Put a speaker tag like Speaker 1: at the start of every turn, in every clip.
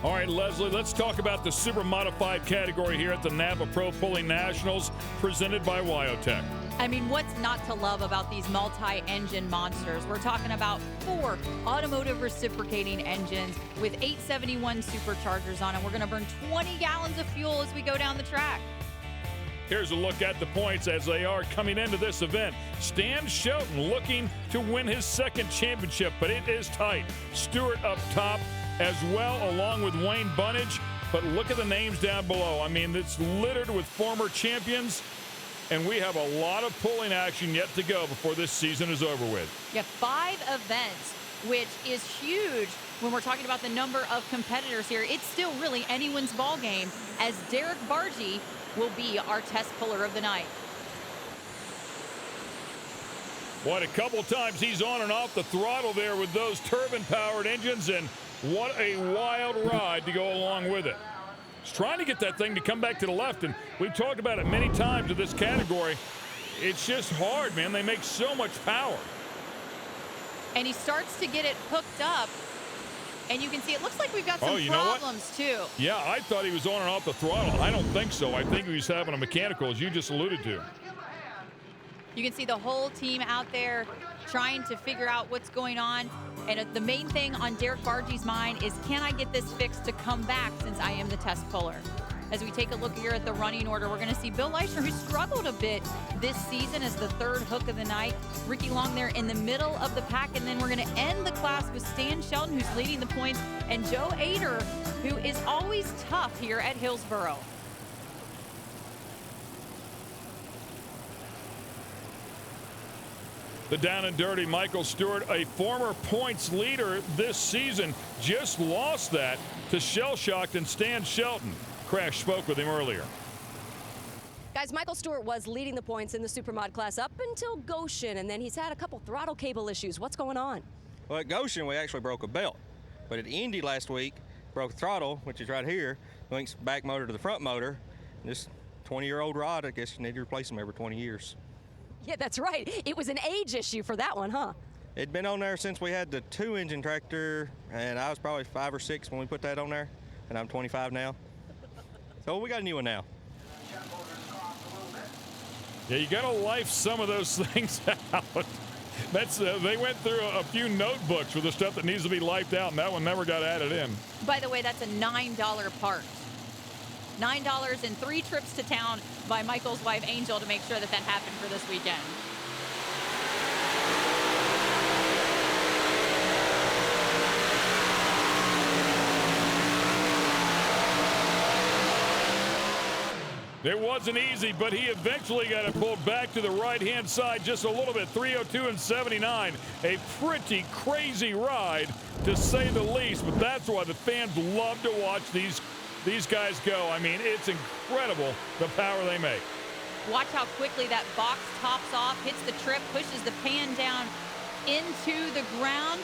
Speaker 1: All right, Leslie, let's talk about the super modified category here at the NAPA Pro Pulling Nationals presented by Wyotech.
Speaker 2: I mean, what's not to love about these multi-engine monsters? We're talking about 4 automotive reciprocating engines with 871 superchargers on it. We're going to burn 20 gallons of fuel as we go down the track.
Speaker 1: Here's a look at the points as they are coming into this event. Stan Shelton looking to win his 2nd championship, but it is tight. Stewart up top as well, along with Wayne Bunnage. But look at the names down below. I mean, it's littered with former champions, and we have a lot of pulling action yet to go before this season is over with.
Speaker 2: Yeah, 5 events, which is huge when we're talking about the number of competitors here. It's still really anyone's ball game, as Derek Bargy will be our test puller of the night.
Speaker 1: What a couple times he's on and off the throttle there with those turbine-powered engines, and what a wild ride to go along with it. He's trying to get that thing to come back to the left, and we've talked about it many times in this category. It's just hard, man. They make so much power.
Speaker 2: And he starts to get it hooked up, and you can see it looks like we've got some problems too.
Speaker 1: Yeah, I thought he was on and off the throttle. I don't think so. I think he was having a mechanical, as you just alluded to.
Speaker 2: You can see the whole team out there trying to figure out what's going on. And the main thing on Derek Bargy's mind is, can I get this fixed to come back since I am the test puller? As we take a look here at the running order, we're going to see Bill Leischner, who struggled a bit this season as the 3rd hook of the night. Ricky Long there in the middle of the pack. And then we're going to end the class with Stan Shelton, who's leading the points, and Joe Eder, who is always tough here at Hillsboro.
Speaker 1: The down and dirty Michael Stewart, a former points leader this season, just lost that to shell-shocked and Stan Shelton. Crash spoke with him earlier.
Speaker 3: Guys, Michael Stewart was leading the points in the Supermod class up until Goshen, and then he's had a couple throttle cable issues. What's going on?
Speaker 4: Well, at Goshen, we actually broke a belt. But at Indy last week, broke the throttle, which is right here, links back motor to the front motor. This 20-year-old rod, I guess you need to replace them every 20 years.
Speaker 3: Yeah, that's right. It was an age issue for that one, huh?
Speaker 4: It'd been on there since we had the 2-engine tractor, and I was probably 5 or 6 when we put that on there, and I'm 25 now. So we got a new one now.
Speaker 1: Yeah, you got to life some of those things out. That's they went through a few notebooks for the stuff that needs to be lifed out, and that one never got added in.
Speaker 2: By the way, that's a $9 part. $9 and 3 trips to town by Michael's wife, Angel, to make sure that that happened for this weekend.
Speaker 1: It wasn't easy, but he eventually got it pulled back to the right-hand side just a little bit. 302 and 79. A pretty crazy ride, to say the least, but that's why the fans love to watch these guys go. I mean, it's incredible the power they make.
Speaker 2: Watch how quickly that box tops off, hits the trip, pushes the pan down into the ground.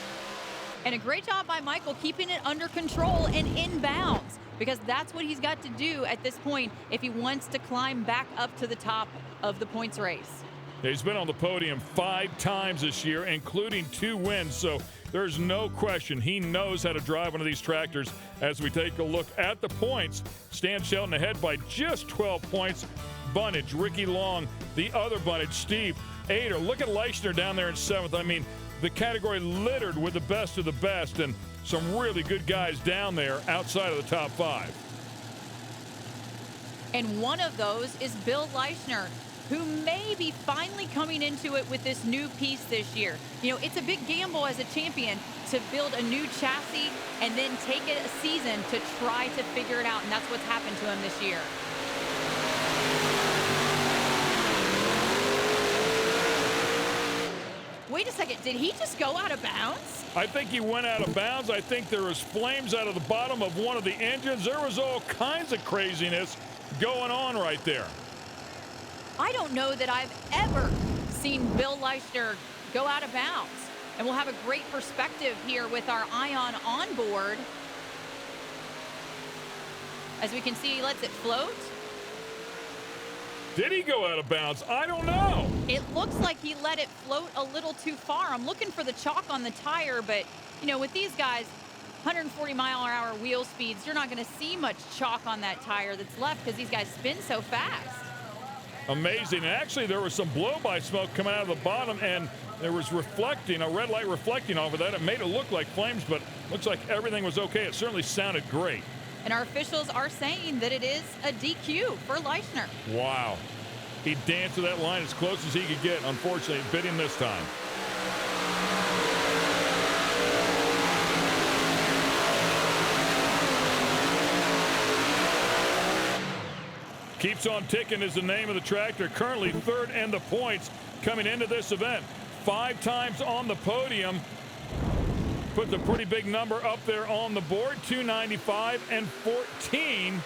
Speaker 2: And a great job by Michael keeping it under control and in bounds, because that's what he's got to do at this point if he wants to climb back up to the top of the points race.
Speaker 1: He's been on the podium 5 times this year, including 2 wins, so there's no question he knows how to drive one of these tractors. As we take a look at the points, Stan Shelton ahead by just 12 points. Bunnage, Ricky Long, the other Bunnage, Steve, Eder. Look at Leischner down there in 7th. I mean, the category littered with the best of the best, and some really good guys down there outside of the top 5.
Speaker 2: And one of those is Bill Leischner, who may be finally coming into it with this new piece this year. You know, it's a big gamble as a champion to build a new chassis and then take it a season to try to figure it out, and that's what's happened to him this year. Wait a second, did he just go out of bounds?
Speaker 1: I think he went out of bounds. I think there was flames out of the bottom of one of the engines. There was all kinds of craziness going on right there.
Speaker 2: I don't know that I've ever seen Bill Leischner go out of bounds. And we'll have a great perspective here with our Ion on board. As we can see, he lets it float.
Speaker 1: Did he go out of bounds? I don't know.
Speaker 2: It looks like he let it float a little too far. I'm looking for the chalk on the tire, but, you know, with these guys, 140-mile-per-hour wheel speeds, you're not going to see much chalk on that tire that's left because these guys spin so fast.
Speaker 1: Amazing. And actually, there was some blow-by smoke coming out of the bottom, and there was reflecting, a red light reflecting off of that. It made it look like flames, but looks like everything was okay. It certainly sounded great.
Speaker 2: And our officials are saying that it is a DQ for Leischner.
Speaker 1: Wow. He danced to that line as close as he could get. Unfortunately, it bit him this time. Keeps on Ticking is the name of the tractor. Currently third in the points coming into this event. 5 times on the podium. Puts a pretty big number up there on the board. 295 and 14.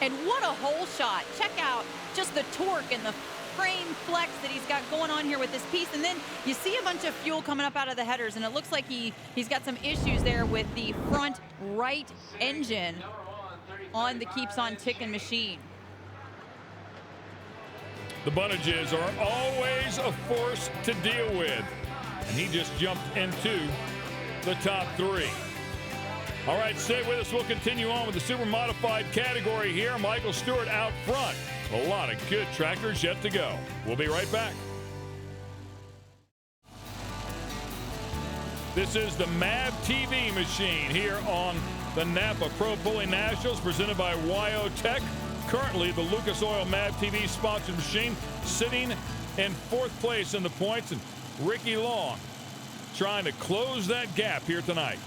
Speaker 2: And what a hole shot. Check out just the torque and the frame flex that he's got going on here with this piece. And then you see a bunch of fuel coming up out of the headers, and it looks like he's got some issues there with the front right engine on the Keeps on Ticking machine.
Speaker 1: The Bunnages are always a force to deal with. And he just jumped into the top 3. All right, stay with us. We'll continue on with the super modified category here. Michael Stewart out front. A lot of good tractors yet to go. We'll be right back. This is the MAV TV machine here on the Napa Pro Pulling Nationals, presented by YO Tech. Currently, the Lucas Oil MAV TV sponsored machine sitting in 4th place in the points, and Ricky Long trying to close that gap here tonight.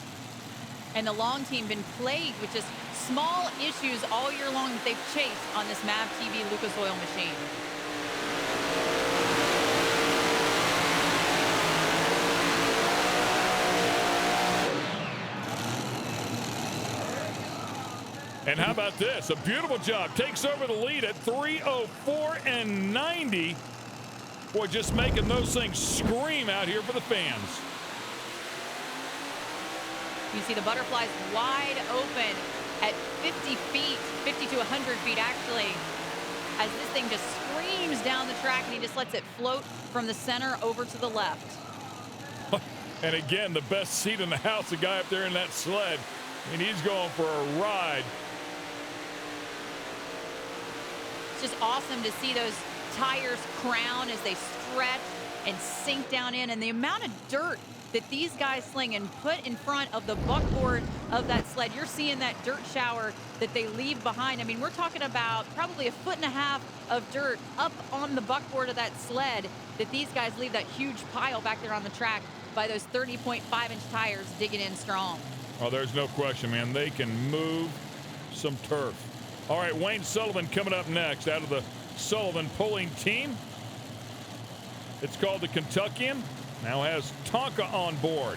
Speaker 2: And the Long team been plagued with just small issues all year long that they've chased on this MAV TV Lucas Oil machine.
Speaker 1: And how about this? A beautiful job. Takes over the lead at 3:04 and 90. Boy, just making those things scream out here for the fans.
Speaker 2: You see the butterflies wide open at 50 feet, 50 to 100 feet actually, as this thing just screams down the track, and he just lets it float from the center over to the left.
Speaker 1: And again, the best seat in the house, the guy up there in that sled, and he's going for a ride.
Speaker 2: It's just awesome to see those tires crown as they stretch and sink down in, and the amount of dirt that these guys sling and put in front of the buckboard of that sled. You're seeing that dirt shower that they leave behind. I mean, we're talking about probably 1.5 feet of dirt up on the buckboard of that sled that these guys leave that huge pile back there on the track by those 30.5-inch tires digging in strong.
Speaker 1: Oh, there's no question, man. They can move some turf. All right, Wayne Sullivan coming up next out of the Sullivan pulling team. It's called the Kentuckian. Now has Tonka on board.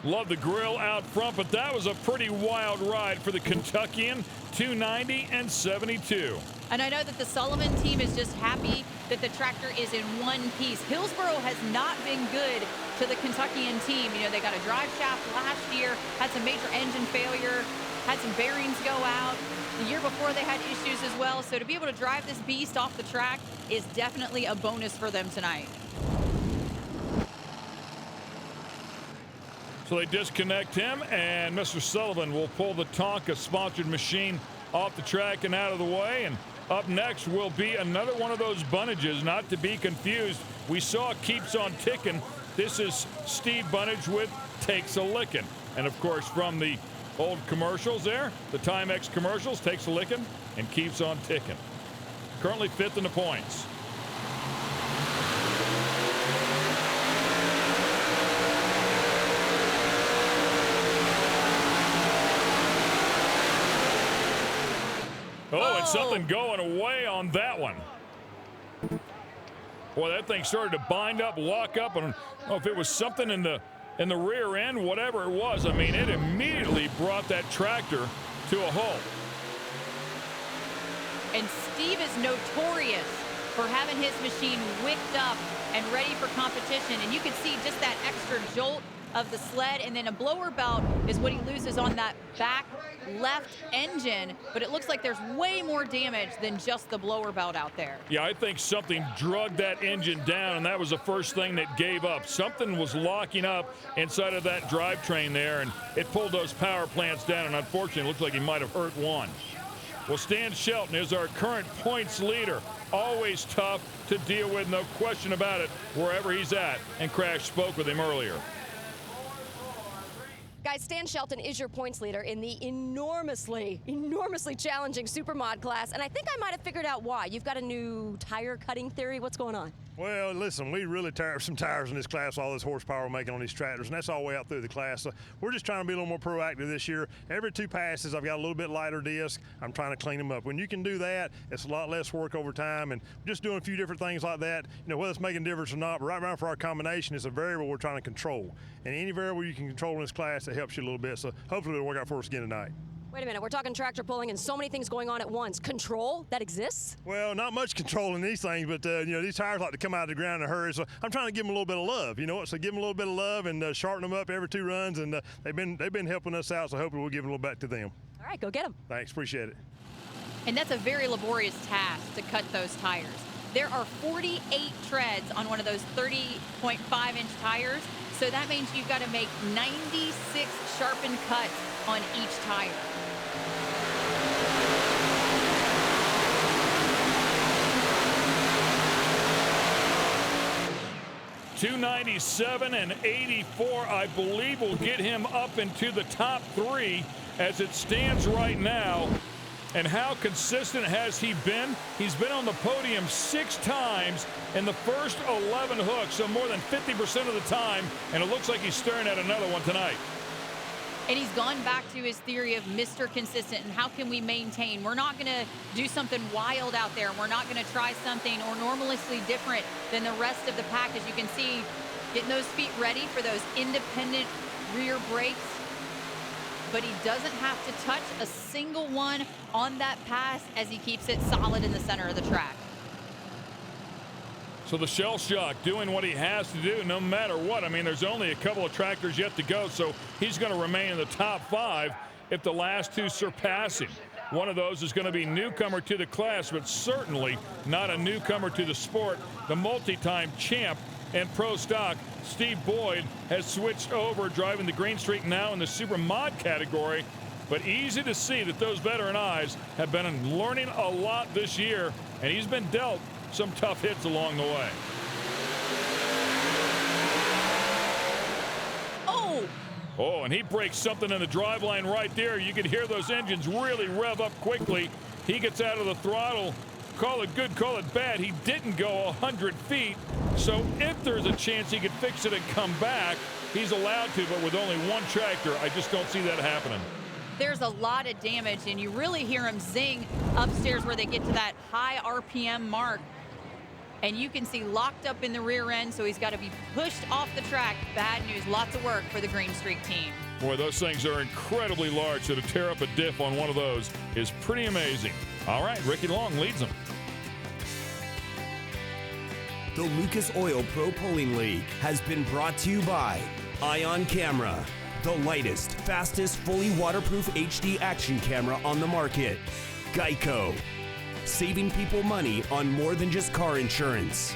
Speaker 1: Love the grill out front, but that was a pretty wild ride for the Kentuckian. 290 and 72.
Speaker 2: And I know that the Sullivan team is just happy that the tractor is in one piece. Hillsboro has not been good to the Kentuckian team. You know, they got a drive shaft last year, had some major engine failure, had some bearings go out. The year before they had issues as well. So to be able to drive this beast off the track is definitely a bonus for them tonight.
Speaker 1: So they disconnect him, and Mr. Sullivan will pull the Tonka sponsored machine off the track and out of the way. And up next will be another one of those Bunnages, not to be confused. We saw Keeps on Ticking. This is Steve Bunnage with Takes a Lickin'. And of course, from the old commercials there, the Timex commercials, Takes a Lickin' and Keeps on Ticking. Currently 5th in the points. Oh, and something going away on that one. Boy, that thing started to bind up, lock up, and I don't know if it was something in the rear end, whatever it was. I mean, it immediately brought that tractor to a halt.
Speaker 2: And Steve is notorious for having his machine wicked up and ready for competition. And you can see just that extra jolt of the sled, and then a blower belt is what he loses on that back left engine, but it looks like there's way more damage than just the blower belt out there.
Speaker 1: Yeah, I think something drugged that engine down, and that was the first thing that gave up. Something was locking up inside of that drivetrain there, and it pulled those power plants down, and unfortunately, it looks like he might have hurt one. Well, Stan Shelton is our current points leader. Always tough to deal with, no question about it, wherever he's at, and Crash spoke with him earlier.
Speaker 3: Guys, Stan Shelton is your points leader in the enormously challenging Supermod class, and I think I might have figured out why. You've got a new tire cutting theory. What's going on?
Speaker 5: Well, listen, we really tear up some tires in this class, all this horsepower we're making on these tractors, and that's all the way out through the class. So we're just trying to be a little more proactive this year. Every 2 passes, I've got a little bit lighter disc. I'm trying to clean them up. When you can do that, it's a lot less work over time, and just doing a few different things like that, you know, whether it's making a difference or not, but right now for our combination, it's a variable we're trying to control. And any variable you can control in this class, it helps you a little bit. So hopefully it'll work out for us again tonight.
Speaker 3: Wait a minute, we're talking tractor pulling and so many things going on at once. Control, that exists?
Speaker 5: Well, not much control in these things, but you know, these tires like to come out of the ground in a hurry, so I'm trying to give them a little bit of love, you know, so give them a little bit of love and sharpen them up every 2 runs, and they've been helping us out, so hopefully we'll give a little back to them.
Speaker 3: All right, go get them.
Speaker 5: Thanks, appreciate it.
Speaker 2: And that's a very laborious task to cut those tires. There are 48 treads on one of those 30.5-inch tires, so that means you've got to make 96 sharpened cuts on each tire.
Speaker 1: .297 and 84, I believe, will get him up into the top 3 as it stands right now. And how consistent has he been? He's been on the podium 6 times in the first 11 hooks, so more than 50% of the time, and it looks like he's staring at another one tonight.
Speaker 2: And he's gone back to his theory of Mr. Consistent and how can we maintain. We're not going to do something wild out there. We're not going to try something enormously different than the rest of the pack. As you can see, getting those feet ready for those independent rear brakes. But he doesn't have to touch a single one on that pass as he keeps it solid in the center of the track.
Speaker 1: So the shell shock doing what he has to do no matter what. I mean, there's only a couple of tractors yet to go, so he's going to remain in the top 5 if the last 2 surpass him. One of those is going to be newcomer to the class, but certainly not a newcomer to the sport. The multi-time champ and pro stock, Steve Boyd, has switched over, driving the Green Streak now in the Super Mod category. But easy to see that those veteran eyes have been learning a lot this year, and he's been dealt some tough hits along the way. Oh, and he breaks something in the driveline right there. You can hear those engines really rev up quickly. He gets out of the throttle. Call it good, call it bad. He didn't go 100 feet. So if there's a chance he could fix it and come back, he's allowed to, but with only 1 tractor, I just don't see that happening.
Speaker 2: There's a lot of damage, and you really hear him zing upstairs where they get to that high RPM mark. And you can see locked up in the rear end, so he's got to be pushed off the track. Bad news, lots of work for the Green Streak team.
Speaker 1: Boy, those things are incredibly large, so to tear up a diff on one of those is pretty amazing. All right, Ricky Long leads them.
Speaker 6: The Lucas Oil Pro Pulling League has been brought to you by Ion Camera, the lightest, fastest, fully waterproof HD action camera on the market. Geico, saving people money on more than just car insurance.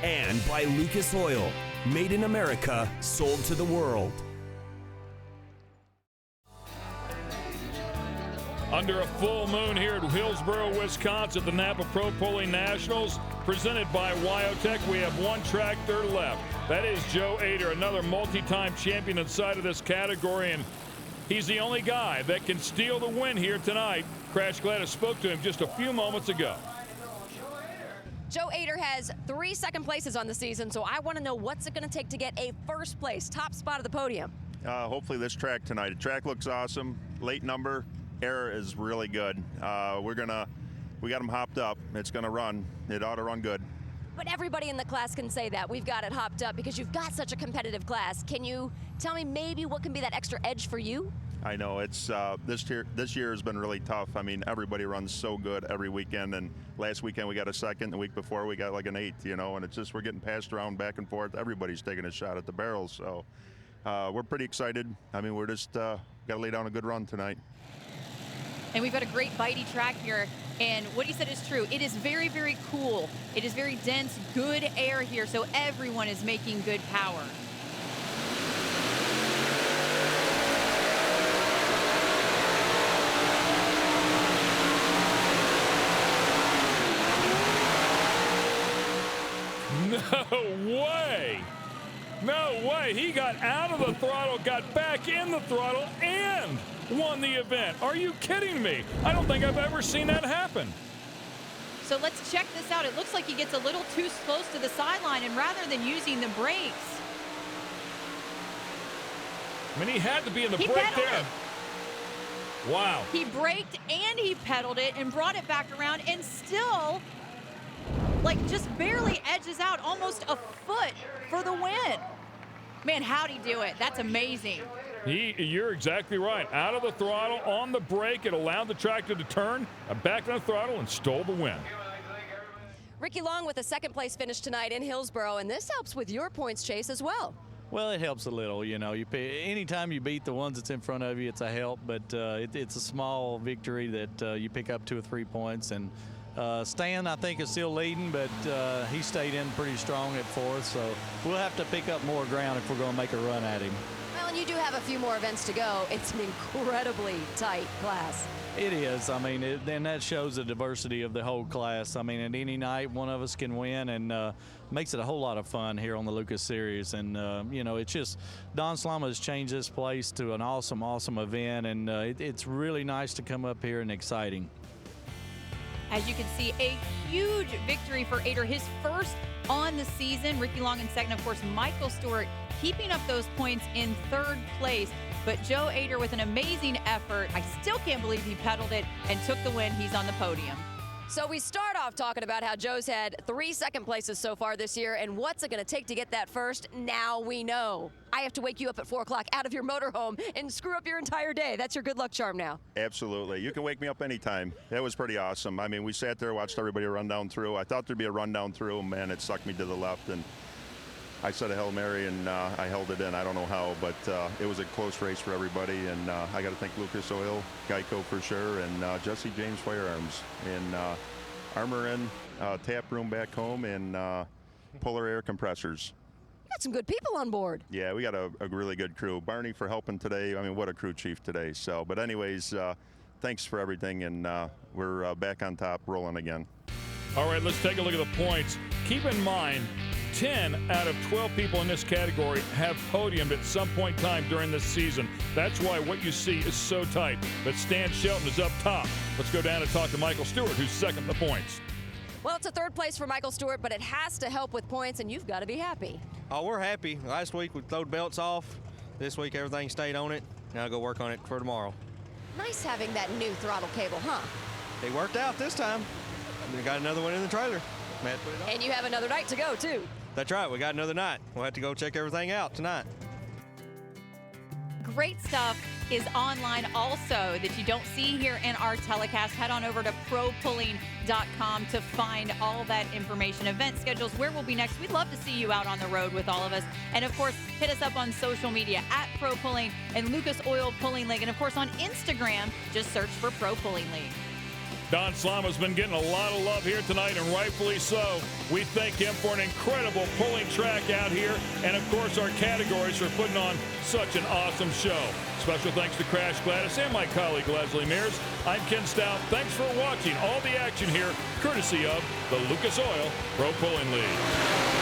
Speaker 6: And by Lucas Oil, made in America, sold to the world.
Speaker 1: Under a full moon here at Hillsboro, Wisconsin, the Napa Pro Pulling Nationals, presented by Wyotech. We have 1 tractor left. That is Joe Eder, another multi-time champion inside of this category, and he's the only guy that can steal the win here tonight. Crash Gladys spoke to him just a few moments ago.
Speaker 3: Joe Eder has 3 second places on the season, so I want to know what's it going to take to get a first place, top spot of the podium.
Speaker 7: Hopefully this track tonight. The track looks awesome. Late number. Air is really good. We got them hopped up. It's going to run. It ought to run good.
Speaker 3: But everybody in the class can say that. We've got it hopped up because you've got such a competitive class. Can you tell me maybe what can be that extra edge for you?
Speaker 7: I know it's this year has been really tough. I mean, everybody runs so good every weekend, and last weekend we got a 2nd. The week before we got like an 8th, you know, and it's just we're getting passed around back and forth. Everybody's taking a shot at the barrels, so we're pretty excited. I mean, we're just got to lay down a good run tonight.
Speaker 2: And we've got a great bitey track here. And what he said is true. It is very, very cool. It is very dense, good air here. So everyone is making good power.
Speaker 1: No way! No way! He got out of the throttle, got back in the throttle, and won the event. Are you kidding me? I don't think I've ever seen that happen.
Speaker 2: So let's check this out. It looks like he gets a little too close to the sideline, and rather than using the brakes,
Speaker 1: I mean, he had to be in the
Speaker 2: he
Speaker 1: brake
Speaker 2: pedaled
Speaker 1: there.
Speaker 2: it.
Speaker 1: Wow.
Speaker 2: He braked and he pedaled it and brought it back around, and still, like, just barely edges out, almost a foot for the win. Man, how'd he do it? That's amazing.
Speaker 1: You're exactly right. Out of the throttle, on the brake, it allowed the tractor to turn, back on the throttle, and stole the win.
Speaker 3: Ricky Long with a second place finish tonight in Hillsboro, and this helps with your points chase as well.
Speaker 8: Well, it helps a little, you know. Anytime you beat the ones that's in front of you, it's a help, but it's a small victory that you pick up 2 or 3 points. And Stan, I think, is still leading, but he stayed in pretty strong at 4th, so we'll have to pick up more ground if we're going to make a run at him.
Speaker 3: Well, and you do have a few more events to go. It's an incredibly tight class.
Speaker 8: It is. I mean, then that shows the diversity of the whole class. I mean, at any night, one of us can win, and makes it a whole lot of fun here on the Lucas Series. And, you know, it's just Don Slama has changed this place to an awesome, awesome event, and it's really nice to come up here and exciting.
Speaker 2: As you can see, a huge victory for Eder, his first on the season. Ricky Long in second, of course, Michael Stewart keeping up those points in 3rd place. But Joe Eder with an amazing effort. I still can't believe he pedaled it and took the win. He's on the podium.
Speaker 3: So we start off talking about how Joe's had 3 second places so far this year, and what's it going to take to get that first? Now we know. I have to wake you up at 4 o'clock out of your motorhome and screw up your entire day. That's your good luck charm now.
Speaker 7: Absolutely. You can wake me up anytime. That was pretty awesome. I mean, we sat there, watched everybody run down through. I thought there'd be a run down through. Man, it sucked me to the left, and I said a Hail Mary, and I held it in. I don't know how, but it was a close race for everybody, and I got to thank Lucas Oil, Geico for sure, and Jesse James Firearms, and Armor In, Tap Room back home, and Polar Air Compressors.
Speaker 3: Got some good people on board.
Speaker 7: Yeah, we got a really good crew. Barney for helping today. I mean, what a crew chief today. So, but anyways, thanks for everything, and we're back on top, rolling again.
Speaker 1: All right, let's take a look at the points. Keep in mind, 10 out of 12 people in this category have podiumed at some point in time during this season. That's why what you see is so tight. But Stan Shelton is up top. Let's go down and talk to Michael Stewart, who's second in the points.
Speaker 3: Well, it's a 3rd place for Michael Stewart, but it has to help with points, and you've got to be happy.
Speaker 4: Oh, we're happy. Last week we throwed belts off. This week everything stayed on it. Now I'll go work on it for tomorrow.
Speaker 3: Nice having that new throttle cable, huh?
Speaker 4: It worked out this time. We got another one in the trailer. Matt put it on.
Speaker 3: And you have another night to go, too.
Speaker 4: That's right. We got another night. We'll have to go check everything out tonight.
Speaker 2: Great stuff is online also that you don't see here in our telecast. Head on over to propulling.com to find all that information, event schedules, where we'll be next. We'd love to see you out on the road with all of us. And of course, hit us up on social media at Pro Pulling and Lucas Oil Pulling League. And of course, on Instagram, just search for Pro Pulling League.
Speaker 1: Don Slama's been getting a lot of love here tonight, and rightfully so. We thank him for an incredible pulling track out here, and of course our categories for putting on such an awesome show. Special thanks to Crash Gladys and my colleague Leslie Mears. I'm Ken Stout. Thanks for watching all the action here, courtesy of the Lucas Oil Pro Pulling League.